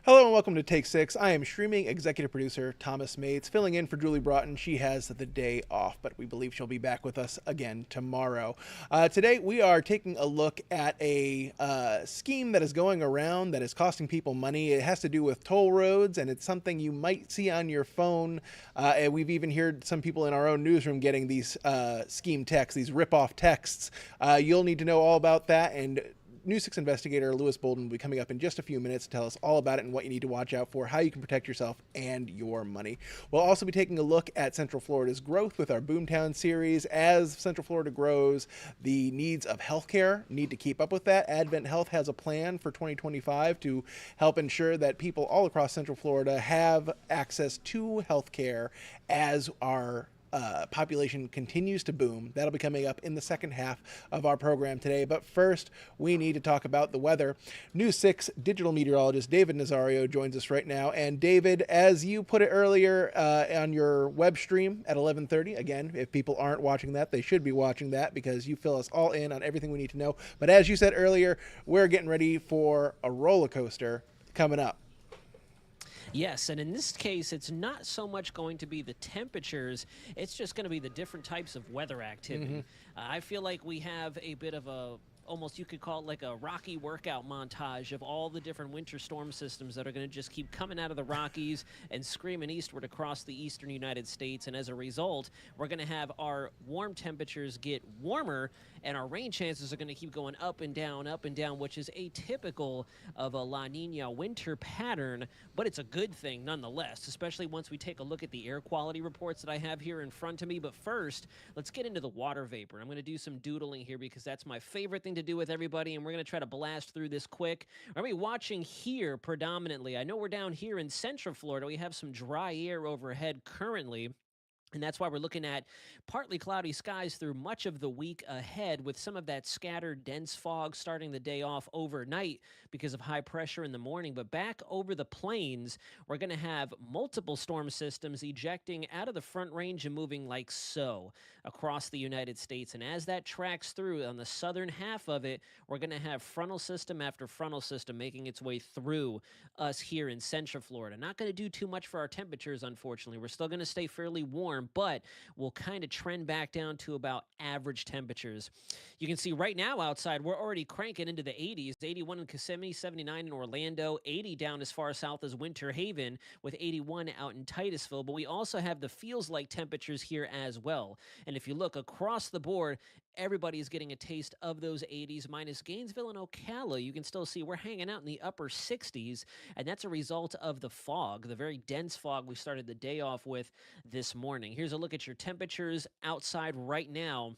Hello and welcome to Take 6. I am streaming executive producer Thomas Mates, filling in for Julie Broughton. She has the day off, but we believe she'll be back with us again tomorrow. Today we are taking a look at a scheme that is going around that is costing people money. It has to do with toll roads, and it's something you might see on your phone. And we've even heard some people in our own newsroom getting these scheme texts, these rip-off texts. You'll need to know all about that, and News 6 investigator Lewis Bolden will be coming up in just a few minutes to tell us all about it and what you need to watch out for, how you can protect yourself and your money. We'll also be taking a look at Central Florida's growth with our Boomtown series. As Central Florida grows, the needs of healthcare need to keep up with that. Advent Health has a plan for 2025 to help ensure that people all across Central Florida have access to healthcare as our population continues to boom. That'll be coming up in the second half of our program today. But first, we need to talk about the weather. News 6 digital meteorologist David Nazario joins us right now. And David, as you put it earlier on your web stream at 11:30, again, if people aren't watching that, they should be watching that because you fill us all in on everything we need to know. But as you said earlier, we're getting ready for a roller coaster coming up. Yes, and in this case, it's not so much going to be the temperatures, it's just going to be the different types of weather activity. I feel like we have a bit of a, almost you could call it like a Rocky workout montage of all the different winter storm systems that are going to just keep coming out of the Rockies and screaming eastward across the eastern United States. And as a result, we're going to have our warm temperatures get warmer, and our rain chances are going to keep going up and down, which is atypical of a La Nina winter pattern, but it's a good thing nonetheless, especially once we take a look at the air quality reports that I have here in front of me. But first, let's get into the water vapor. I'm going to do some doodling here because that's my favorite thing to do with everybody, and we're going to try to blast through this quick. We're going to be watching here predominantly. I know we're down here in Central Florida. We have some dry air overhead currently. And that's why we're looking at partly cloudy skies through much of the week ahead, with some of that scattered dense fog starting the day off overnight because of high pressure in the morning. But back over the plains, we're going to have multiple storm systems ejecting out of the Front Range and moving like so across the United States. And as that tracks through on the southern half of it, we're going to have frontal system after frontal system making its way through us here in Central Florida. Not going to do too much for our temperatures, unfortunately. We're still going to stay fairly warm, but we'll kind of trend back down to about average temperatures. You can see right now outside, we're already cranking into the 80s, 81 in Kissimmee, 79 in Orlando, 80 down as far south as Winter Haven, with 81 out in Titusville. But we also have the feels like temperatures here as well. And if you look across the board, everybody is getting a taste of those 80s, minus Gainesville and Ocala. You can still see we're hanging out in the upper 60s, and that's a result of the fog, the very dense fog we started the day off with this morning. Here's a look at your temperatures outside right now.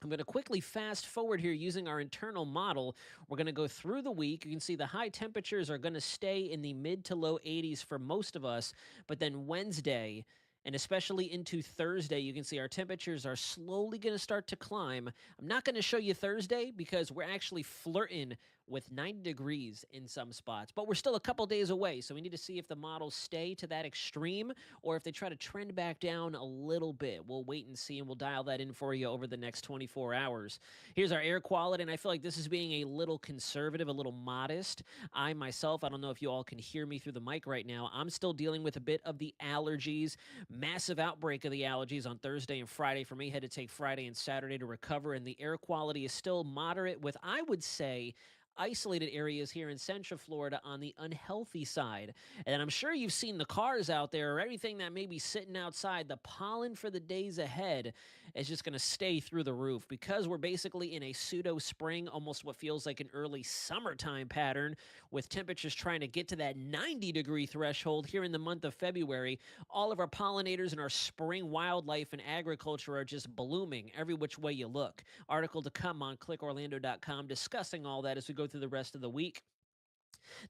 I'm going to quickly fast forward here using our internal model. We're going to go through the week. You can see the high temperatures are going to stay in the mid to low 80s for most of us, but then Wednesday, and especially into Thursday, you can see our temperatures are slowly going to start to climb. I'm not going to show you Thursday because we're actually flirting with 90 degrees in some spots, but we're still a couple days away, so we need to see if the models stay to that extreme or if they try to trend back down a little bit. We'll wait and see, and we'll dial that in for you over the next 24 hours. Here's our air quality, and I feel like this is being a little conservative, a little modest. I myself, I don't know if you all can hear me through the mic right now, I'm still dealing with a bit of the allergies. Massive outbreak of the allergies on Thursday and Friday for me. Had to take Friday and Saturday to recover, and the air quality is still moderate with, I would say, isolated areas here in Central Florida on the unhealthy side. And I'm sure you've seen the cars out there or everything that may be sitting outside. The pollen for the days ahead is just going to stay through the roof because we're basically in a pseudo spring, almost what feels like an early summertime pattern, with temperatures trying to get to that 90-degree threshold here in the month of February. All of our pollinators and our spring wildlife and agriculture are just blooming every which way you look. Article to come on clickorlando.com discussing all that as we go through the rest of the week.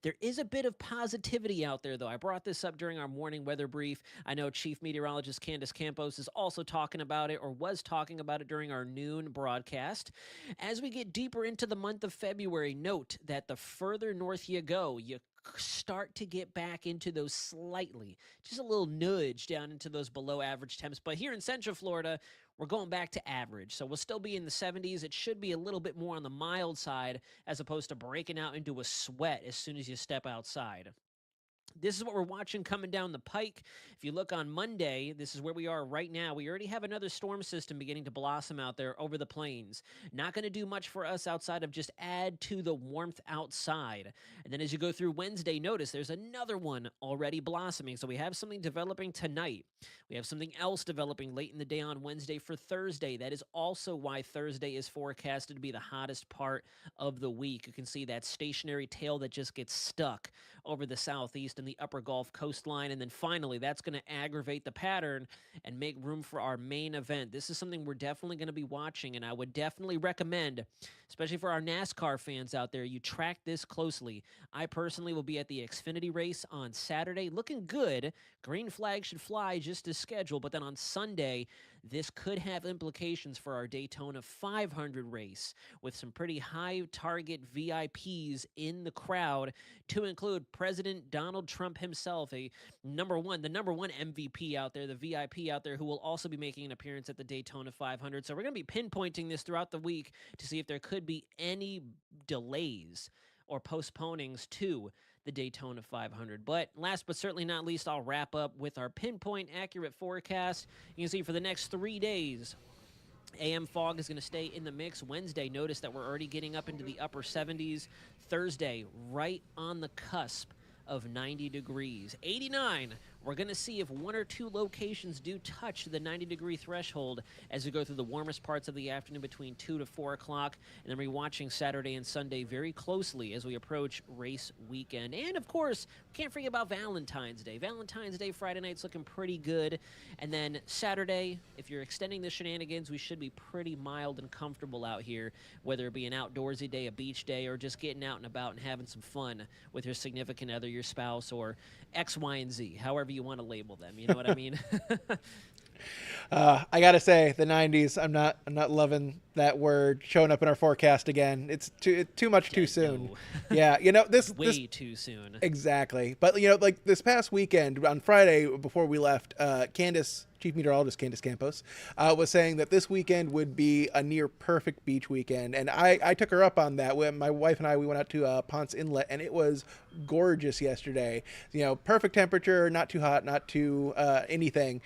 There is a bit of positivity out there, though. I brought this up during our morning weather brief. I know Chief Meteorologist Candace Campos is also talking about it, or was talking about it during our noon broadcast. As we get deeper into the month of February, note that the further north you go, you start to get back into those slightly, just a little nudge down into those below average temps. But here in Central Florida, we're going back to average. So we'll still be in the 70s. It should be a little bit more on the mild side as opposed to breaking out into a sweat as soon as you step outside. This is what we're watching coming down the pike. If you look on Monday, this is where we are right now. We already have another storm system beginning to blossom out there over the plains. Not going to do much for us outside of just add to the warmth outside. And then as you go through Wednesday, notice there's another one already blossoming. So we have something developing tonight. We have something else developing late in the day on Wednesday for Thursday. That is also why Thursday is forecasted to be the hottest part of the week. You can see that stationary tail that just gets stuck over the southeast and the upper Gulf coastline. And then finally, that's going to aggravate the pattern and make room for our main event. This is something we're definitely going to be watching, and I would definitely recommend, especially for our NASCAR fans out there, you track this closely. I personally will be at the Xfinity race on Saturday. Looking good. Green flag should fly just as scheduled, but then on Sunday, this could have implications for our Daytona 500 race with some pretty high target VIPs in the crowd, to include President Donald Trump himself, the number one MVP out there, the VIP out there, who will also be making an appearance at the Daytona 500. So we're going to be pinpointing this throughout the week to see if there could be any delays or postponings to the Daytona 500. But last but certainly not least, I'll wrap up with our pinpoint accurate forecast. You can see for the next 3 days, AM fog is going to stay in the mix. Wednesday, notice that we're already getting up into the upper 70s. Thursday, right on the cusp of 90 degrees. 89, we're going to see if one or two locations do touch the 90-degree threshold as we go through the warmest parts of the afternoon between 2 to 4 o'clock. And then we're watching Saturday and Sunday very closely as we approach race weekend. And, of course, can't forget about Valentine's Day. Valentine's Day Friday night's looking pretty good. And then Saturday, if you're extending the shenanigans, we should be pretty mild and comfortable out here, whether it be an outdoorsy day, a beach day, or just getting out and about and having some fun with your significant other, your spouse, or X, Y, and Z, however you want to label them. You know what I mean? I gotta say, the 90s. I'm not loving that word showing up in our forecast again. It's too much too soon. No. Yeah, Way too soon. Exactly. But like this past weekend on Friday before we left, Candace, Chief Meteorologist Candace Campos, was saying that this weekend would be a near perfect beach weekend, and I took her up on that. My wife and we went out to Ponce Inlet, and it was gorgeous yesterday. Perfect temperature, not too hot, not too anything,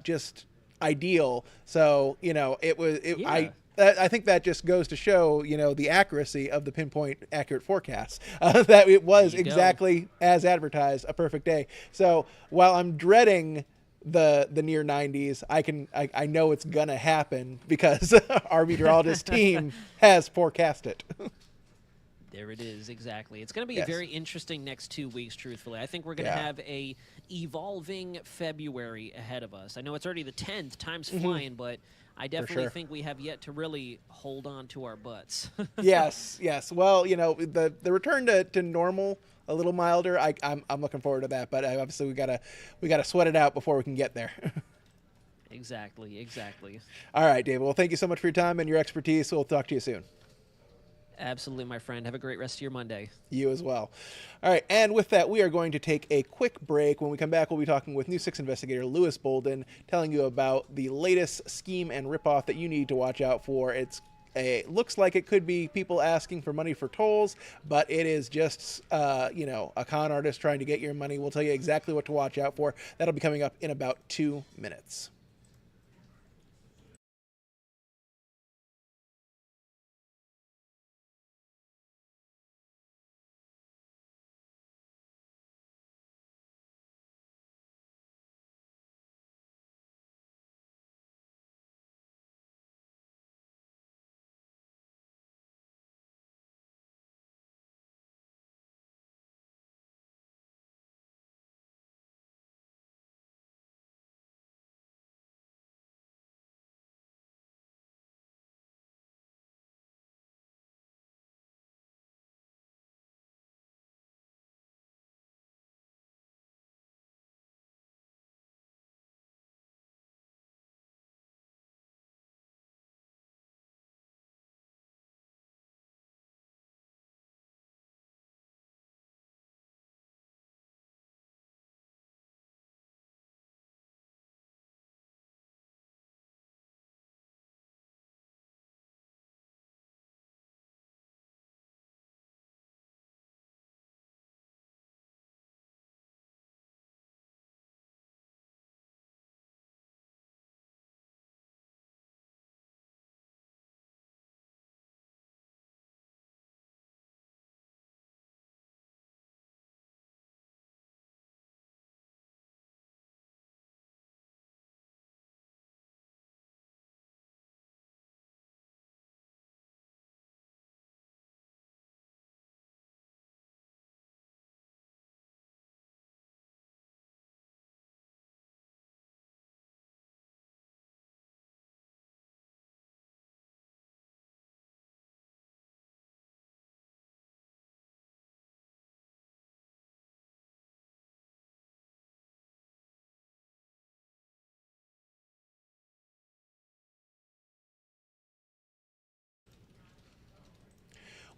just ideal. So it was. Yeah. I think that just goes to show, the accuracy of the pinpoint accurate forecast, that it was exactly as advertised, a perfect day. So while I'm dreading the near 90s, I know it's gonna happen because our meteorologist team has forecast it. There it is, exactly. It's going to be Yes. a very interesting next 2 weeks, truthfully. I think we're going to have a evolving February ahead of us. I know it's already the 10th, time's flying, but I definitely think we have yet to really hold on to our butts. Yes. Well, the return to normal, a little milder, I'm looking forward to that, but obviously we gotta sweat it out before we can get there. Exactly. All right, David. Well, thank you so much for your time and your expertise. We'll talk to you soon. Absolutely, my friend. Have a great rest of your Monday. You as well. All right, and with that, we are going to take a quick break. When we come back, we'll be talking with News 6 investigator Lewis Bolden, telling you about the latest scheme and ripoff that you need to watch out for. It looks like it could be people asking for money for tolls, but it is just, a con artist trying to get your money. We'll tell you exactly what to watch out for. That'll be coming up in about 2 minutes.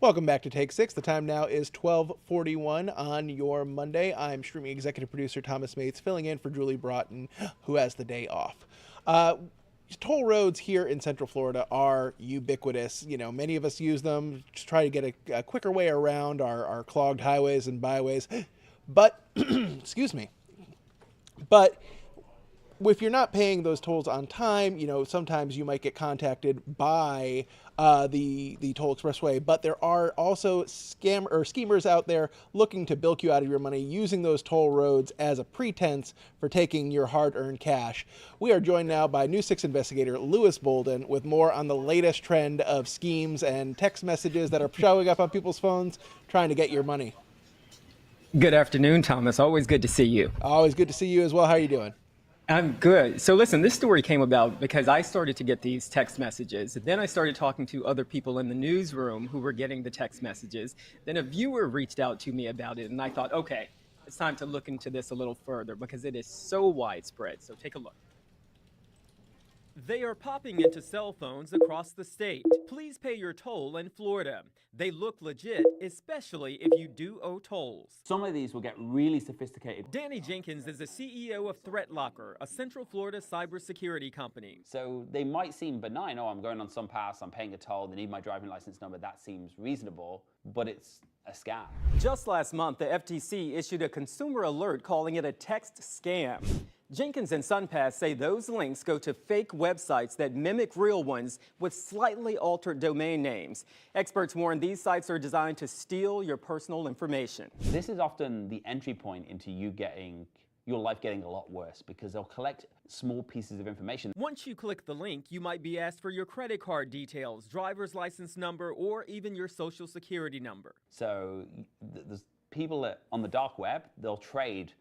Welcome back to Take 6. The time now is 12:41 on your Monday. I'm streaming executive producer Thomas Mates, filling in for Julie Broughton, who has the day off. Toll roads here in Central Florida are ubiquitous. You know, many of us use them to try to get a quicker way around our clogged highways and byways. But, excuse me, but if you're not paying those tolls on time, you know, sometimes you might get contacted by the toll expressway. But there are also schemers out there looking to bilk you out of your money, using those toll roads as a pretense for taking your hard-earned cash. We are joined now by News 6 investigator Lewis Bolden with more on the latest trend of schemes and text messages that are showing up on people's phones trying to get your money. Good afternoon, Thomas. Always good to see you. Always good to see you as well. How are you doing? I'm good. So listen, this story came about because I started to get these text messages. Then I started talking to other people in the newsroom who were getting the text messages. Then a viewer reached out to me about it, and I thought, okay, it's time to look into this a little further because it is so widespread. So take a look. They are popping into cell phones across the state. Please pay your toll in Florida. They look legit, especially if you do owe tolls. Some of these will get really sophisticated. Danny Jenkins is the CEO of ThreatLocker, a Central Florida cybersecurity company. So they might seem benign. Oh, I'm going on some pass, I'm paying a toll, they need my driving license number. That seems reasonable, but it's a scam. Just last month, the FTC issued a consumer alert calling it a text scam. Jenkins and SunPass say those links go to fake websites that mimic real ones with slightly altered domain names. Experts warn these sites are designed to steal your personal information. This is often the entry point into your life getting a lot worse because they'll collect small pieces of information. Once you click the link, you might be asked for your credit card details, driver's license number, or even your social security number. So there's people on the dark web, they'll trade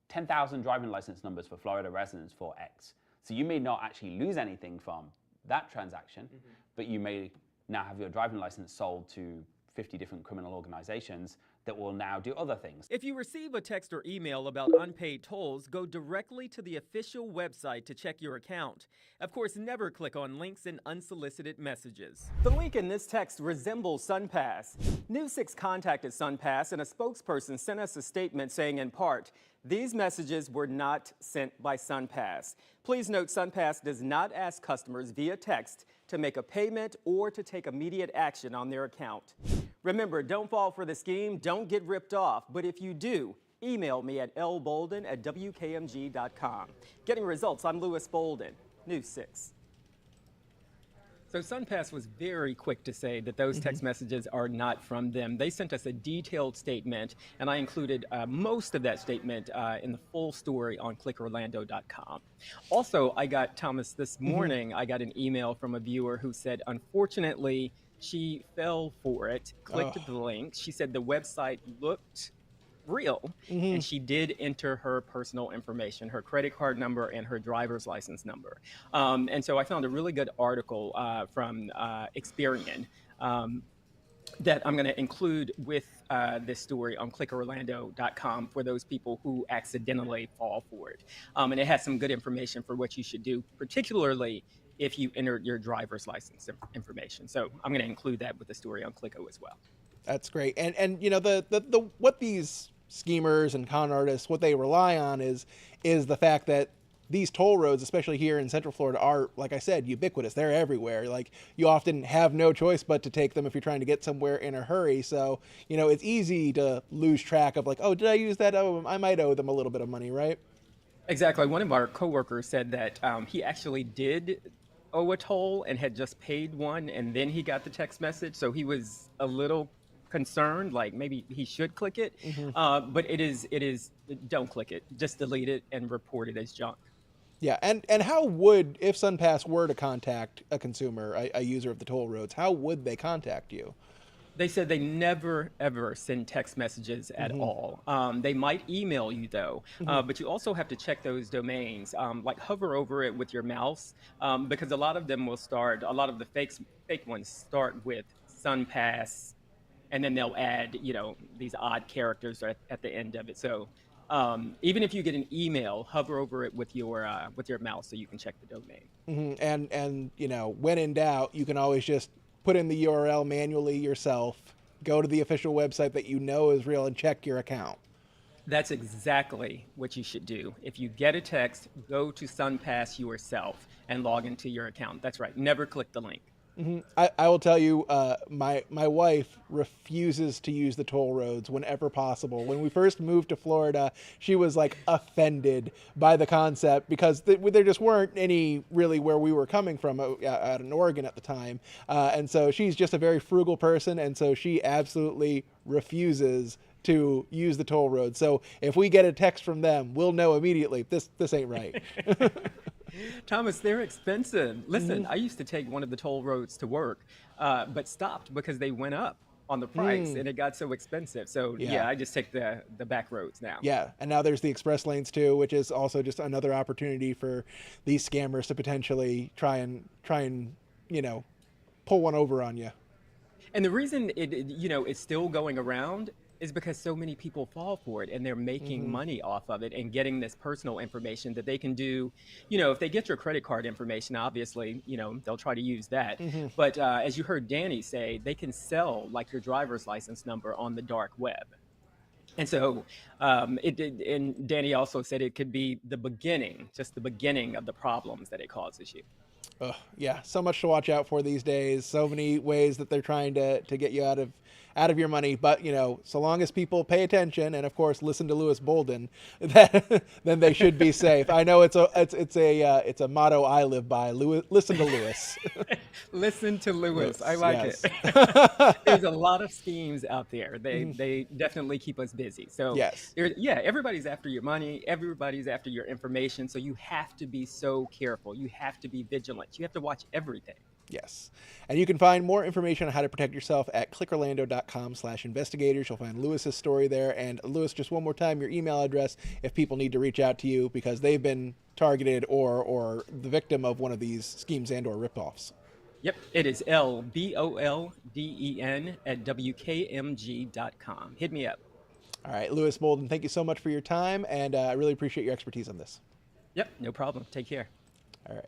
10,000 driving license numbers for Florida residents for X. So you may not actually lose anything from that transaction, but you may now have your driving license sold to 50 different criminal organizations that will now do other things. If you receive a text or email about unpaid tolls, go directly to the official website to check your account. Of course, never click on links and unsolicited messages. The link in this text resembles SunPass. News 6 contacted SunPass, and a spokesperson sent us a statement saying in part, these messages were not sent by SunPass. Please note SunPass does not ask customers via text to make a payment or to take immediate action on their account. Remember, don't fall for the scheme, don't get ripped off, but if you do, email me at lbolden@wkmg.com. Getting results, I'm Lewis Bolden, News 6. So SunPass was very quick to say that those text messages are not from them. They sent us a detailed statement, and I included most of that statement in the full story on clickorlando.com. Also, I got, Thomas, this morning, I got an email from a viewer who said, unfortunately, she fell for it, clicked the link. She said the website looked real, and she did enter her personal information, her credit card number and her driver's license number. And so I found a really good article from Experian that I'm going to include with this story on clickorlando.com for those people who accidentally fall for it. And it has some good information for what you should do, particularly if you entered your driver's license information. So I'm going to include that with the story on Clicko as well. That's great. And you know, the what these schemers and con artists, what they rely on is the fact that these toll roads, especially here in Central Florida, are, like I said, ubiquitous. They're everywhere. Like, you often have no choice but to take them if you're trying to get somewhere in a hurry. So, you know, it's easy to lose track of, like, oh, did I use that? Oh, I might owe them a little bit of money, right? Exactly. One of our coworkers said that he actually did owe a toll and had just paid one, and then he got the text message. So he was a little concerned, like maybe he should click it. But it is, don't click it. Just delete it and report it as junk. Yeah, and how would, if SunPass were to contact a consumer, a user of the toll roads, how would they contact you? They said they never, ever send text messages at all. They might email you, though, but you also have to check those domains, like hover over it with your mouse, because a lot of them will start, a lot of the fake ones start with SunPass, and then they'll add, you know, these odd characters at the end of it. So even if you get an email, hover over it with your mouse so you can check the domain. And you know, when in doubt, you can always just put in the URL manually yourself go to the official website that you know is real and check your account. That's exactly what you should do. If you get a text, go to SunPass yourself and log into your account. That's right. Never click the link. I will tell you, my wife refuses to use the toll roads whenever possible. When we first moved to Florida, she was like offended by the concept because there just weren't any really where we were coming from out in Oregon at the time. And so she's just a very frugal person. And so she absolutely refuses to use the toll road. So if we get a text from them, we'll know immediately this ain't right. Thomas, they're expensive. Listen, I used to take one of the toll roads to work, but stopped because they went up on the price and it got so expensive. So yeah, I just take the back roads now. Yeah, and now there's the express lanes too, which is also just another opportunity for these scammers to potentially try and pull one over on you. And the reason it's still going around is because so many people fall for it and they're making money off of it and getting this personal information that they can do. If they get your credit card information, obviously, they'll try to use that. But as you heard Danny say, they can sell like your driver's license number on the dark web. And so and Danny also said it could be just the beginning of the problems that it causes you. Yeah, so much to watch out for these days. So many ways that they're trying to get you out of your money. But so long as people pay attention and of course listen to Lewis Bolden, then they should be safe. I know it's a motto I live by. Listen to Lewis. Listen to Lewis. I like yes. it. There's a lot of schemes out there. They definitely keep us busy. So yes. Everybody's after your money. Everybody's after your information. So you have to be so careful. You have to be vigilant. You have to watch everything. Yes. And you can find more information on how to protect yourself at clickorlando.com/investigators. You'll find Lewis's story there. And Lewis, just one more time, your email address if people need to reach out to you because they've been targeted or the victim of one of these schemes and or ripoffs. Yep. It is lbolden@wkmg.com. Hit me up. All right. Lewis Bolden, thank you so much for your time. And I really appreciate your expertise on this. Yep. No problem. Take care. All right.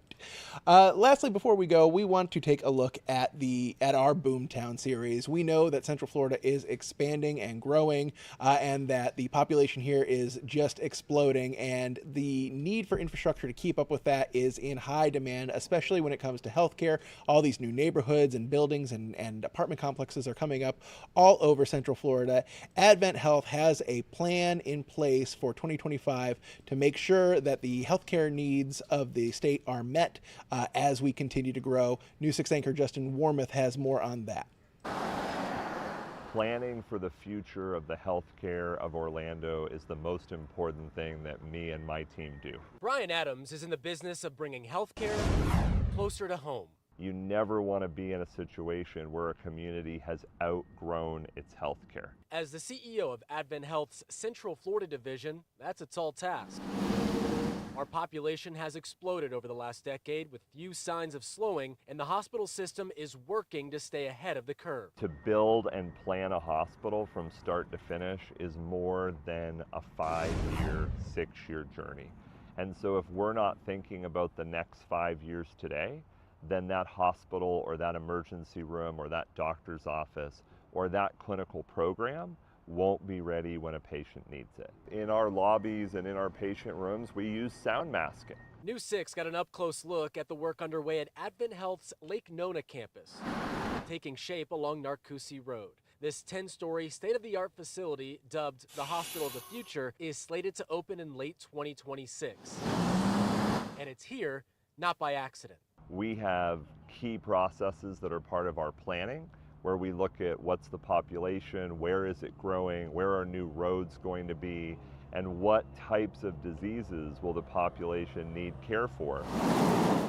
Lastly, before we go, we want to take a look at our Boomtown series. We know that Central Florida is expanding and growing, and that the population here is just exploding, and the need for infrastructure to keep up with that is in high demand, especially when it comes to healthcare. All these new neighborhoods and buildings and apartment complexes are coming up all over Central Florida. Advent Health has a plan in place for 2025 to make sure that the healthcare needs of the state are met as we continue to grow. News 6 anchor Justin Warmoth has more on that. Planning for the future of the healthcare of Orlando is the most important thing that me and my team do. Brian Adams is in the business of bringing healthcare closer to home. You never want to be in a situation where a community has outgrown its healthcare. As the CEO of Advent Health's Central Florida division, that's a tall task. Our population has exploded over the last decade with few signs of slowing, and the hospital system is working to stay ahead of the curve. To build and plan a hospital from start to finish is more than a 5-year, 6-year journey. And so if we're not thinking about the next 5 years today, then that hospital or that emergency room or that doctor's office or that clinical program won't be ready when a patient needs it. In our lobbies and in our patient rooms, we use sound masking. News 6 got an up-close look at the work underway at Advent Health's Lake Nona campus, taking shape along Narcoossee Road. This 10-story state-of-the-art facility, dubbed the Hospital of the Future, is slated to open in late 2026. And it's here, not by accident. We have key processes that are part of our planning, where we look at what's the population, where is it growing, where are new roads going to be, and what types of diseases will the population need care for.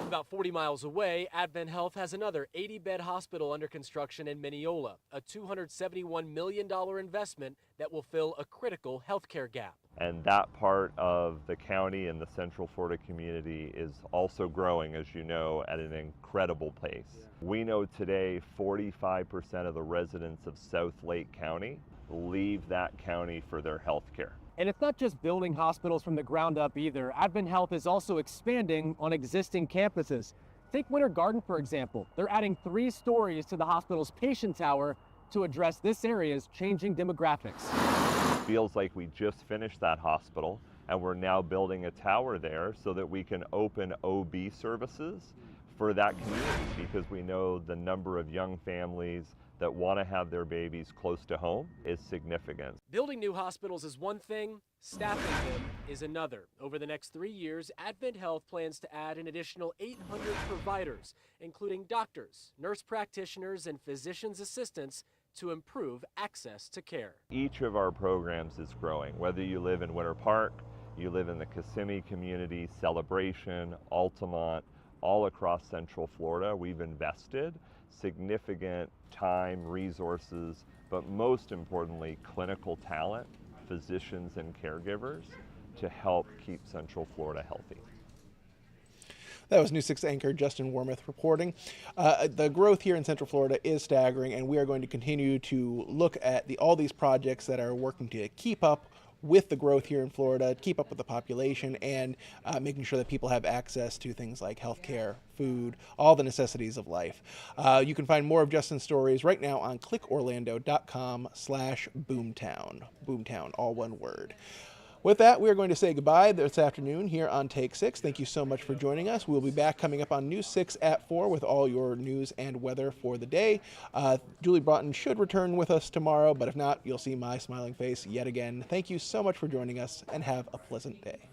About 40 miles away, Advent Health has another 80-bed hospital under construction in Mineola, a $271 million investment that will fill a critical healthcare gap. And that part of the county and the Central Florida community is also growing, as you know, at an incredible pace. We know today 45% of the residents of South Lake County leave that county for their health care. And it's not just building hospitals from the ground up either. Advent Health is also expanding on existing campuses. Take Winter Garden, for example. They're adding 3 stories to the hospital's patient tower to address this area's changing demographics. Feels like we just finished that hospital and we're now building a tower there so that we can open OB services for that community, because we know the number of young families that want to have their babies close to home is significant. Building new hospitals is one thing, staffing them is another. Over the next 3 years, Advent Health plans to add an additional 800 providers, including doctors, nurse practitioners, and physician's assistants, to improve access to care. Each of our programs is growing, whether you live in Winter Park, you live in the Kissimmee community, Celebration, Altamont, all across Central Florida. We've invested significant time, resources, but most importantly, clinical talent, physicians and caregivers to help keep Central Florida healthy. That was News 6 anchor Justin Wormuth reporting. The growth here in Central Florida is staggering, and we are going to continue to look at all these projects that are working to keep up with the growth here in Florida, keep up with the population, and making sure that people have access to things like healthcare, food, all the necessities of life. You can find more of Justin's stories right now on clickorlando.com/boomtown. Boomtown, all one word. With that, we are going to say goodbye this afternoon here on Take 6. Thank you so much for joining us. We'll be back coming up on News 6 at 4 with all your news and weather for the day. Julie Broughton should return with us tomorrow, but if not, you'll see my smiling face yet again. Thank you so much for joining us, and have a pleasant day.